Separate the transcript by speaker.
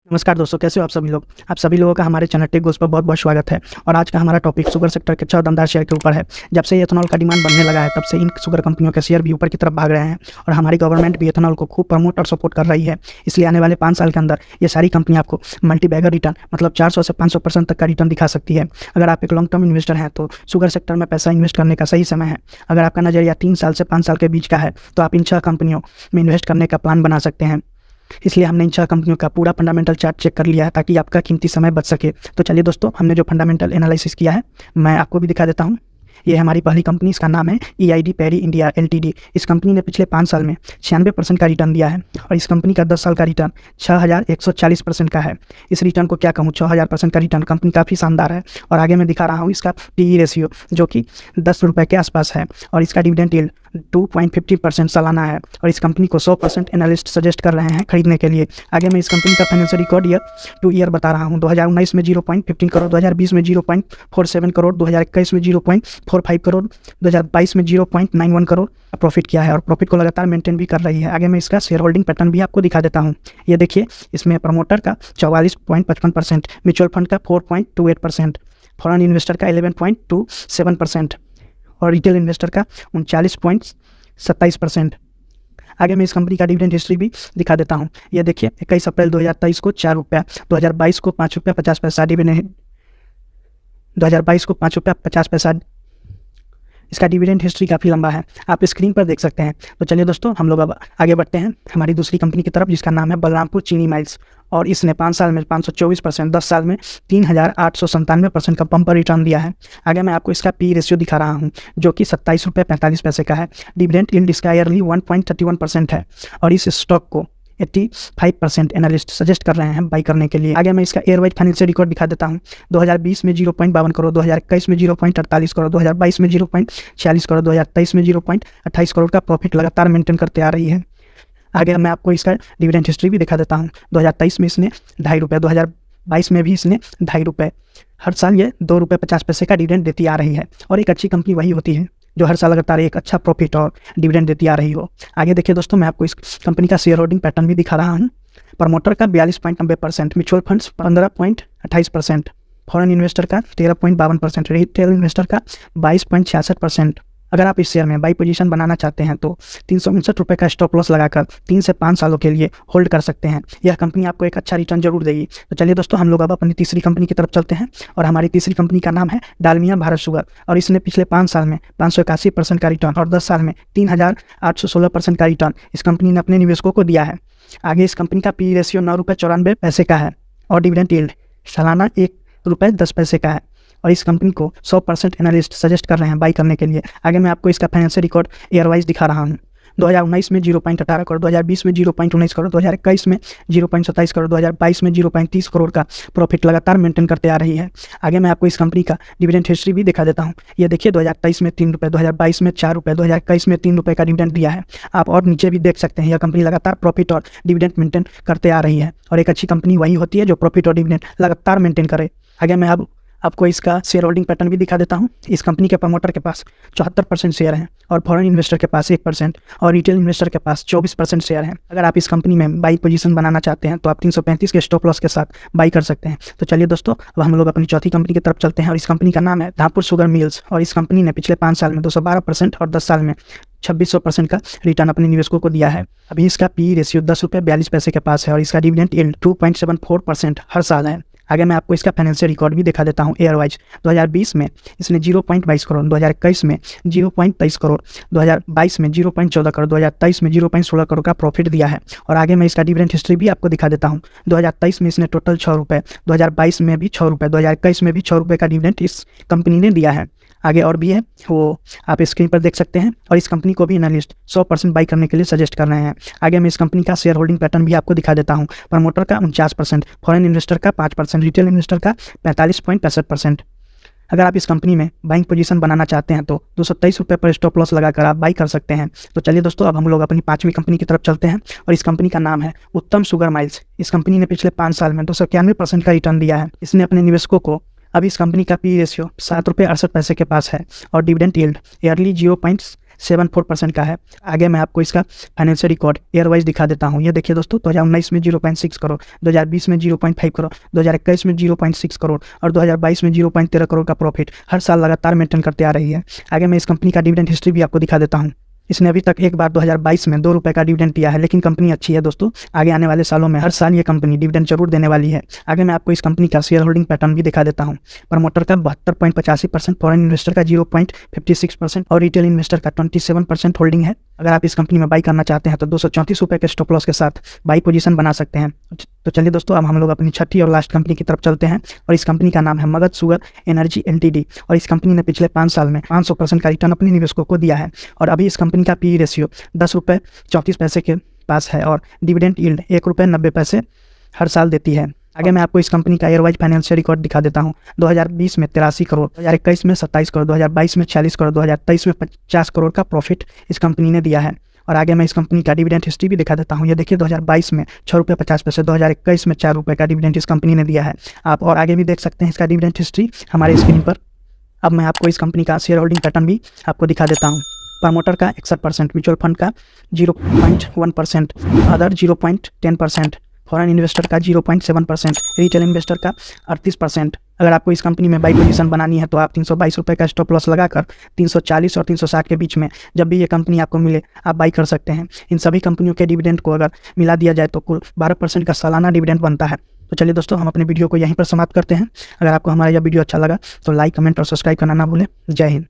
Speaker 1: नमस्कार दोस्तों, कैसे हो आप सभी लोग। आप सभी लोगों का हमारे चैनल टेक गोल्स पर बहुत बहुत स्वागत है। और आज का हमारा टॉपिक शुगर सेक्टर के अच्छा और दमदार शेयर के ऊपर है। जब से एथेनॉल का डिमांड बढ़ने लगा है तब से इन शुगर कंपनियों के शेयर भी ऊपर की तरफ भाग रहे हैं और हमारी गवर्नमेंट भी एथेनॉल को खूब प्रमोट और सपोर्ट कर रही है। इसलिए आने वाले 5 साल के अंदर ये सारी कंपनी आपको मल्टी बैगर रिटर्न मतलब 400 से 500% तक का रिटर्न दिखा सकती है। अगर आप एक लॉन्ग टर्म इन्वेस्टर हैं तो शुगर सेक्टर में पैसा इन्वेस्ट करने का सही समय है। अगर आपका नज़रिया 3 साल से 5 साल के बीच का है तो आप इन 6 कंपनियों में इन्वेस्ट करने का प्लान बना सकते हैं। इसलिए हमने इन 6 कंपनियों का पूरा फंडामेंटल चार्ट चेक कर लिया है ताकि आपका कीमती समय बच सके। तो चलिए दोस्तों, हमने जो फंडामेंटल एनालिसिस किया है मैं आपको भी दिखा देता हूँ। ये हमारी पहली कंपनी, इसका नाम है EID पैरी इंडिया LTD। इस कंपनी ने पिछले 5 साल में 96% का रिटर्न दिया है और इस कंपनी का 10 साल का रिटर्न 6140% का है। इस रिटर्न को क्या कहूँ, 6000% का रिटर्न कंपनी काफ़ी शानदार है। और आगे मैं दिखा रहा हूँ इसका PE रेशियो जो कि 10 रुपये के आसपास है और इसका डिविडेंड यील्ड 2.50% सालाना है और इस कंपनी को 100% एनालिस्ट सजेस्ट कर रहे हैं खरीदने के लिए। आगे मैं इस कंपनी का financial record year two year बता रहा हूँ। 2019 में 0.15 करोड़, 2020 में 0.47 करोड़, 2021 में 0.45 करोड़, 2022 में 0.91 करोड़ प्रॉफिट किया है और प्रॉफिट को लगातार मेंटेन भी कर रही है। आगे मैं इसका शेयर होल्डिंग पैटर्न भी आपको दिखा देता हूँ। ये देखिए, इसमें प्रमोटर का 44.55%, म्यूचुअल फंड का 4.28%, फॉरेन इन्वेस्टर का 11.27% और रिटेल इन्वेस्टर का 39.27%। आगे मैं इस कंपनी का डिविडेंड हिस्ट्री भी दिखा देता हूँ। यह देखिए, 21 अप्रैल 2023 को 4 रुपया, 2022 को 5 रुपया 50 पैसा डिविडेंड, 2022 को 5 रुपया 50 पैसा। इसका डिविडेंड हिस्ट्री काफ़ी लंबा है, आप स्क्रीन पर देख सकते हैं। तो चलिए दोस्तों, हम लोग अब आगे बढ़ते हैं हमारी दूसरी कंपनी की तरफ, जिसका नाम है बलरामपुर चीनी माइल्स। और इसने 5 साल में 524%, 10 साल में 3897% का बम्पर रिटर्न दिया है। आगे मैं आपको इसका PE रेशियो दिखा रहा हूँ जो कि 27 रुपये 45 पैसे का है। डिविडेंड यील्ड इसका ईयरली 1.31% है और इस स्टॉक को 85% एनालिस्ट सजेस्ट कर रहे हैं बाई करने के लिए। आगे मैं इसका एयर वाइज फाइनेंशियल रिकॉर्ड दिखा देता हूँ। 2020 में 0.52 करोड़, 2021 में 0.48 करोड़, 2022 में 0.46 करोड़, 2023 में 0.28 करोड़ का प्रॉफिट लगातार मेंटेन करते आ रही है। आगे मैं आपको इसका डिविडेंड हिस्ट्री भी दिखा देता हूँ। 2023 में इसने 2.5 रुपये, 2022 में भी इसने 2.5 रुपये, हर साल ये 2 रुपये 50 पैसे का डिविडेंड देती आ रही है। और एक अच्छी कंपनी वही होती है जो हर साल लगातार एक अच्छा प्रॉफिट और डिविडेंड देती आ रही हो। आगे देखिए दोस्तों, मैं आपको इस कंपनी का शेयर होल्डिंग पैटर्न भी दिखा रहा हूँ। प्रमोटर का 42.90%, म्यूचुअल फंड्स 15.28%, फॉरेन इन्वेस्टर का 13.52%, रिटेल इन्वेस्टर का 22.66%। अगर आप इस शेयर में बाई पोजीशन बनाना चाहते हैं तो 369 रुपये का स्टॉप लॉस लगाकर 3 से 5 सालों के लिए होल्ड कर सकते हैं। यह कंपनी आपको एक अच्छा रिटर्न जरूर देगी। तो चलिए दोस्तों, हम लोग अब अपनी तीसरी कंपनी की तरफ चलते हैं और हमारी तीसरी कंपनी का नाम है डालमिया भारत शुगर। और इसने पिछले 5 साल में 581% का रिटर्न और 10 साल में 3816% का रिटर्न इस कंपनी ने अपने निवेशकों को दिया है। आगे इस कंपनी का PE रेशियो 9 रुपये 94 पैसे का है और डिविडेंड यील्ड सालाना 1 रुपये 10 पैसे का है और इस कंपनी को 100% एनालिस्ट सजेस्ट कर रहे हैं बाई करने के लिए। आगे मैं आपको इसका फाइनेंशियल रिकॉर्ड ईयर वाइज दिखा रहा हूँ। 2019 में 0.18 करोड़, 2020 में 0.19 करोड़, 2021 में 0.27 करोड़, 2022 में 0.30 करोड़ का प्रॉफिट लगातार मेंटेन करते आ रही है। आगे मैं आपको इस कंपनी का डिविडेंड हिस्ट्री भी दिखा देता हूँ। ये देखिए, 2023 में 3 रुपये, 2022 में 4 रुपये, 2021 में 3 रुपये का डिविडेंड दिया है। आप और नीचे भी देख सकते हैं, यह कंपनी लगातार प्रॉफिट और डिविडेंड मेंटेन करते आ रही है और एक अच्छी कंपनी वही होती है जो प्रॉफिट और डिविडेंड लगातार मेंटेन करे। आगे मैं अब आपको इसका शेयर होल्डिंग पैटर्न भी दिखा देता हूँ। इस कंपनी के प्रमोटर के पास 74% शेयर हैं और फॉरेन इन्वेस्टर के पास 1% और रिटेल इन्वेस्टर के पास 24% शेयर हैं। अगर आप इस कंपनी में बाई पोजीशन बनाना चाहते हैं तो आप 335 के स्टॉप लॉस के साथ बाई कर सकते हैं। तो चलिए दोस्तों, अब हम लोग अपनी चौथी कंपनी की तरफ चलते हैं और इस कंपनी का नाम है धामपुर शुगर मिल्स। और इस कंपनी ने पिछले 5 साल में 212% और 10 साल में 2600% का रिटर्न अपने निवेशकों को दिया है। अभी इसका PE रेशियो 10 रुपये 42 पैसे के पास है और इसका डिविडेंड यील्ड 2.74% हर साल है। आगे मैं आपको इसका फाइनेंशियल रिकॉर्ड भी दिखा देता हूँ एयर वाइज। 2020 में इसने 0.22 करोड़, 2021 में 0.23 करोड़, 2022 में 0.14 करोड़, 2023 में 0.16 करोड़ का प्रॉफिट दिया है। और आगे मैं इसका डिविडेंड हिस्ट्री भी आपको दिखा देता हूँ। 2023 में इसने टोटल 6 रुपये, 2022 में भी 6 रुपये, 2021 में भी 6 रुपये का डिविडेंड इस कंपनी ने दिया है। आगे और भी है, वो आप स्क्रीन पर देख सकते हैं और इस कंपनी को भी एनालिस्ट 100% बाई करने के लिए सजेस्ट कर रहे हैं। आगे मैं इस कंपनी का शेयर होल्डिंग पैटर्न भी आपको दिखा देता हूँ। प्रमोटर का 49%, फॉरेन इन्वेस्टर का 5%, रिटेल इन्वेस्टर का 45.65%। अगर आप इस कंपनी में बाइंग पोजीशन बनाना चाहते हैं तो 223 रुपये पर स्टॉप लॉस लगाकर आप बाई कर सकते हैं। तो चलिए दोस्तों, अब हम लोग अपनी 5वीं कंपनी की तरफ चलते हैं और इस कंपनी का नाम है उत्तम शुगर माइल्स। इस कंपनी ने पिछले 5 साल में 291% का रिटर्न दिया है। इसने अपने निवेशकों को अभी इस कंपनी का PE रेशियो 7 रुपये 68 पैसे के पास है और डिविडेंड यील्ड ईयरली 74% का है। आगे मैं आपको इसका फाइनेंशियल रिकॉर्ड ईयर वाइज दिखा देता हूँ। ये देखिए दोस्तों, 2019 में 0.6 करोड़, 2020 में 0.5 करोड़, 2021 में 0.6 करोड़ और 2022 में 0.13 करोड़ का प्रॉफिट हर साल लगातार मेंटेन करते आ रही है। आगे मैं इस कंपनी का डिविडेंड हिस्ट्री भी आपको दिखा देता हूँ। इसने अभी तक एक बार 2022 में 2 रुपये का डिविडेंड दिया है, लेकिन कंपनी अच्छी है दोस्तों। आगे आने वाले सालों में हर साल ये कंपनी डिविडेंड जरूर देने वाली है। आगे मैं आपको इस कंपनी का शेयर होल्डिंग पैटर्न भी दिखा देता हूँ। प्रमोटर का 72.85%, फॉरेन इन्वेस्टर का 0.56% और रिटेल इन्वेस्टर का 27% होल्डिंग है। अगर आप इस कंपनी में बाई करना चाहते हैं तो 234 रुपये के स्टॉप लॉस के साथ बाई पोजीशन बना सकते हैं। तो चलिए दोस्तों, अब हम लोग अपनी छठी और लास्ट कंपनी की तरफ चलते हैं और इस कंपनी का नाम है मगध शुगर एनर्जी एलटीडी। और इस कंपनी ने पिछले 5 साल में 500% का रिटर्न अपने निवेशकों को दिया है और अभी इस कंपनी का पी रेशियो 10 रुपये 34 पैसे के पास है और डिविडेंड यील्ड 1 रुपये 90 पैसे हर साल देती है। आगे मैं आपको इस कंपनी का ईयर वाइज फाइनेंशियल रिकॉर्ड दिखा देता हूँ। 2020 में 83 करोड़, 2021 में 27 करोड़, 2022 में 46 करोड़, 2023 में 50 करोड़ का प्रॉफिट इस कंपनी ने दिया है। और आगे मैं इस कंपनी का डिविडेंड हिस्ट्री भी दिखा देता हूँ। ये देखिए, 2022 में 6 रुपये 50 पैसे, 2021 में 4 रुपये का डिविडेंड इस कंपनी ने दिया है। आप और आगे भी देख सकते हैं इसका डिविडेंड हिस्ट्री हमारे स्क्रीन पर। अब मैं आपको इस कंपनी का शेयर होल्डिंग पैटर्न भी आपको दिखा देता हूँ। प्रमोटर का 61%, म्यूचुअल फंड का 0.1%, अदर 0.10%, फॉरेन इन्वेस्टर का 0.7%, रिटेल इन्वेस्टर का 38%। अगर आपको इस कंपनी में बाई पोजीशन बनानी है तो आप 322 रुपये का स्टॉप लॉस लगाकर 340 और 360 के बीच में जब भी ये कंपनी आपको मिले आप बाई कर सकते हैं। इन सभी कंपनियों के डिविडेंड को अगर मिला दिया जाए तो कुल 12% का सालाना डिविडेंड बनता है। तो चलिए दोस्तों, हम अपने वीडियो को यहीं पर समाप्त करते हैं। अगर आपको हमारा यह वीडियो अच्छा लगा तो लाइक, कमेंट और सब्सक्राइब करना ना भूलें। जय हिंद।